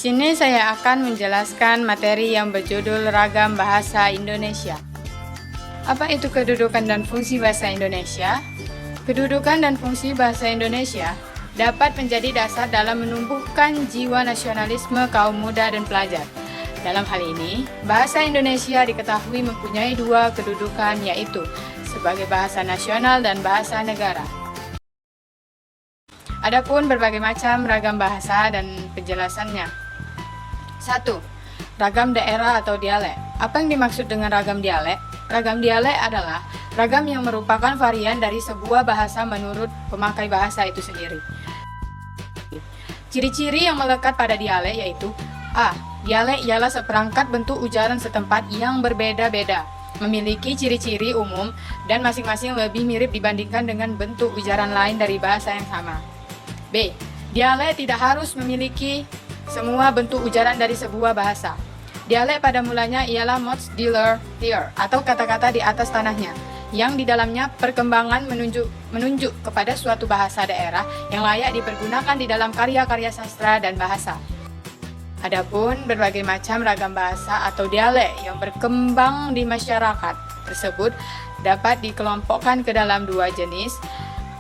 sini saya akan menjelaskan materi yang berjudul Ragam Bahasa Indonesia. Apa itu kedudukan dan fungsi bahasa Indonesia? Kedudukan dan fungsi bahasa Indonesia dapat menjadi dasar dalam menumbuhkan jiwa nasionalisme kaum muda dan pelajar. Dalam hal ini, bahasa Indonesia diketahui mempunyai dua kedudukan, yaitu sebagai bahasa nasional dan bahasa negara. Adapun berbagai macam ragam bahasa dan penjelasannya. 1. Ragam daerah atau dialek. Apa yang dimaksud dengan ragam dialek? Ragam dialek adalah ragam yang merupakan varian dari sebuah bahasa menurut pemakai bahasa itu sendiri. Ciri-ciri yang melekat pada dialek yaitu A. Dialek ialah seperangkat bentuk ujaran setempat yang berbeda-beda, memiliki ciri-ciri umum dan masing-masing lebih mirip dibandingkan dengan bentuk ujaran lain dari bahasa yang sama. B. Dialek tidak harus memiliki semua bentuk ujaran dari sebuah bahasa. Dialek pada mulanya ialah mots dealer tier atau kata-kata di atas tanahnya, yang di dalamnya perkembangan menunjuk kepada suatu bahasa daerah yang layak dipergunakan di dalam karya-karya sastra dan bahasa. Adapun berbagai macam ragam bahasa atau dialek yang berkembang di masyarakat tersebut dapat dikelompokkan ke dalam dua jenis,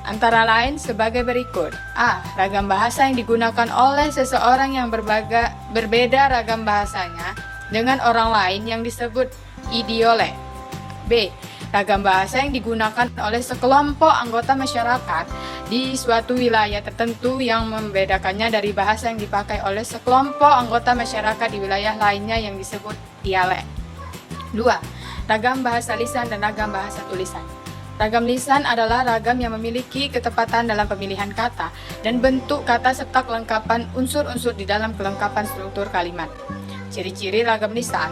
antara lain sebagai berikut. A. Ragam bahasa yang digunakan oleh seseorang yang berbeda ragam bahasanya dengan orang lain yang disebut idiolek. B. Ragam bahasa yang digunakan oleh sekelompok anggota masyarakat di suatu wilayah tertentu yang membedakannya dari bahasa yang dipakai oleh sekelompok anggota masyarakat di wilayah lainnya yang disebut dialek. 2. Ragam bahasa lisan dan ragam bahasa tulisan. Ragam lisan adalah ragam yang memiliki ketepatan dalam pemilihan kata dan bentuk kata serta kelengkapan unsur-unsur di dalam kelengkapan struktur kalimat. Ciri-ciri ragam lisan: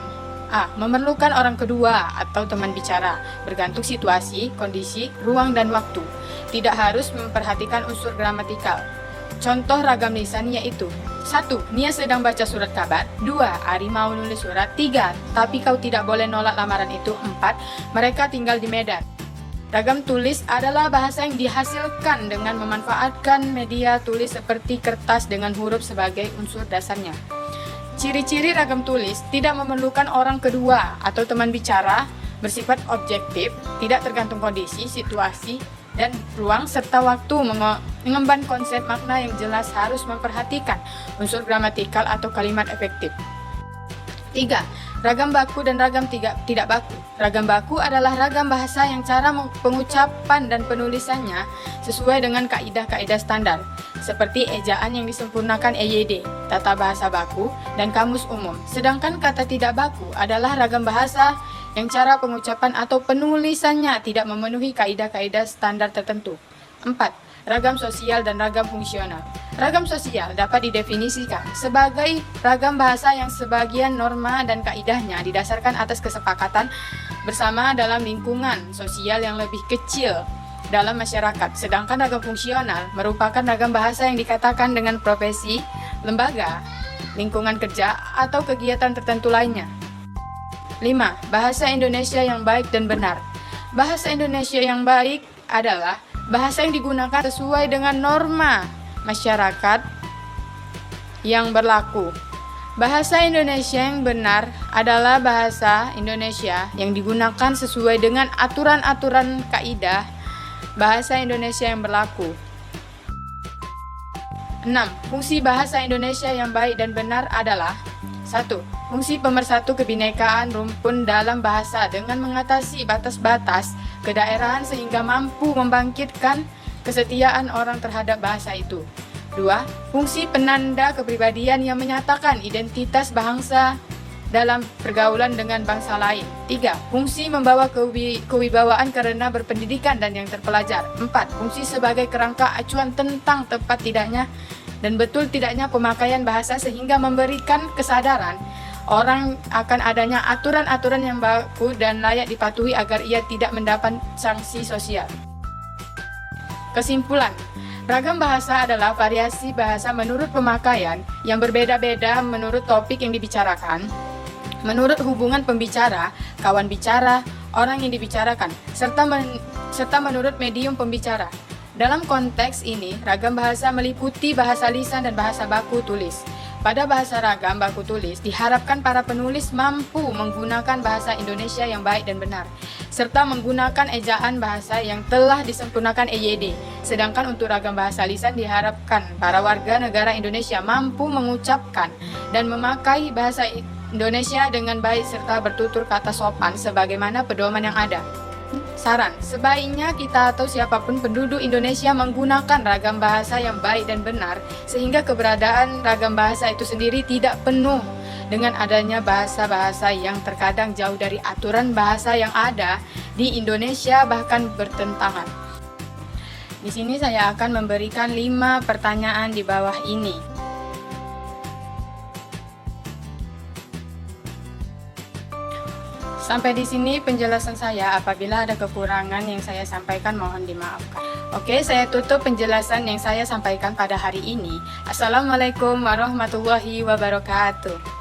A. Memerlukan orang kedua atau teman bicara, bergantung situasi, kondisi, ruang, dan waktu. Tidak harus memperhatikan unsur gramatikal. Contoh ragam lisan yaitu 1. Nia sedang baca surat kabar. 2. Ari mau nulis surat. 3. Tapi kau tidak boleh nolak lamaran itu. 4. Mereka tinggal di Medan. Ragam tulis adalah bahasa yang dihasilkan dengan memanfaatkan media tulis seperti kertas dengan huruf sebagai unsur dasarnya. Ciri-ciri ragam tulis: tidak memerlukan orang kedua atau teman bicara, bersifat objektif, tidak tergantung kondisi, situasi, dan ruang serta waktu, mengemban konsep makna yang jelas, harus memperhatikan unsur gramatikal atau kalimat efektif. 3. Ragam baku dan ragam tidak baku. Ragam baku adalah ragam bahasa yang cara pengucapan dan penulisannya sesuai dengan kaidah-kaidah standar, seperti ejaan yang disempurnakan EYD, tata bahasa baku, dan kamus umum. Sedangkan kata tidak baku adalah ragam bahasa yang cara pengucapan atau penulisannya tidak memenuhi kaidah-kaidah standar tertentu. 4. Ragam sosial dan ragam fungsional. Ragam sosial dapat didefinisikan sebagai ragam bahasa yang sebagian norma dan kaidahnya didasarkan atas kesepakatan bersama dalam lingkungan sosial yang lebih kecil dalam masyarakat. Sedangkan ragam fungsional merupakan ragam bahasa yang dikatakan dengan profesi, lembaga, lingkungan kerja, atau kegiatan tertentu lainnya. 5. Bahasa Indonesia yang baik dan benar. Bahasa Indonesia yang baik adalah bahasa yang digunakan sesuai dengan norma masyarakat yang berlaku. Bahasa Indonesia yang benar adalah bahasa Indonesia yang digunakan sesuai dengan aturan-aturan kaidah bahasa Indonesia yang berlaku. 6. Fungsi bahasa Indonesia yang baik dan benar adalah: 1. Fungsi pemersatu kebinekaan rumpun dalam bahasa dengan mengatasi batas-batas kedaerahan sehingga mampu membangkitkan kesetiaan orang terhadap bahasa itu. 2. Fungsi penanda kepribadian yang menyatakan identitas bangsa dalam pergaulan dengan bangsa lain. 3. Fungsi membawa kewibawaan karena berpendidikan dan yang terpelajar. 4. Fungsi sebagai kerangka acuan tentang tepat tidaknya dan betul tidaknya pemakaian bahasa sehingga memberikan kesadaran orang akan adanya aturan-aturan yang baku dan layak dipatuhi agar ia tidak mendapat sanksi sosial. Kesimpulan: ragam bahasa adalah variasi bahasa menurut pemakaian yang berbeda-beda menurut topik yang dibicarakan, menurut hubungan pembicara, kawan bicara, orang yang dibicarakan, serta menurut medium pembicara. Dalam konteks ini, ragam bahasa meliputi bahasa lisan dan bahasa baku tulis. Pada bahasa ragam baku tulis, diharapkan para penulis mampu menggunakan bahasa Indonesia yang baik dan benar, serta menggunakan ejaan bahasa yang telah disempurnakan EYD. Sedangkan untuk ragam bahasa lisan diharapkan para warga negara Indonesia mampu mengucapkan dan memakai bahasa Indonesia dengan baik serta bertutur kata sopan sebagaimana pedoman yang ada. Saran, sebaiknya kita atau siapapun penduduk Indonesia menggunakan ragam bahasa yang baik dan benar, sehingga keberadaan ragam bahasa itu sendiri tidak penuh dengan adanya bahasa-bahasa yang terkadang jauh dari aturan bahasa yang ada di Indonesia, bahkan bertentangan. Di sini saya akan memberikan 5 pertanyaan di bawah ini. Sampai di sini penjelasan saya. Apabila ada kekurangan yang saya sampaikan, mohon dimaafkan. Oke, saya tutup penjelasan yang saya sampaikan pada hari ini. Assalamualaikum warahmatullahi wabarakatuh.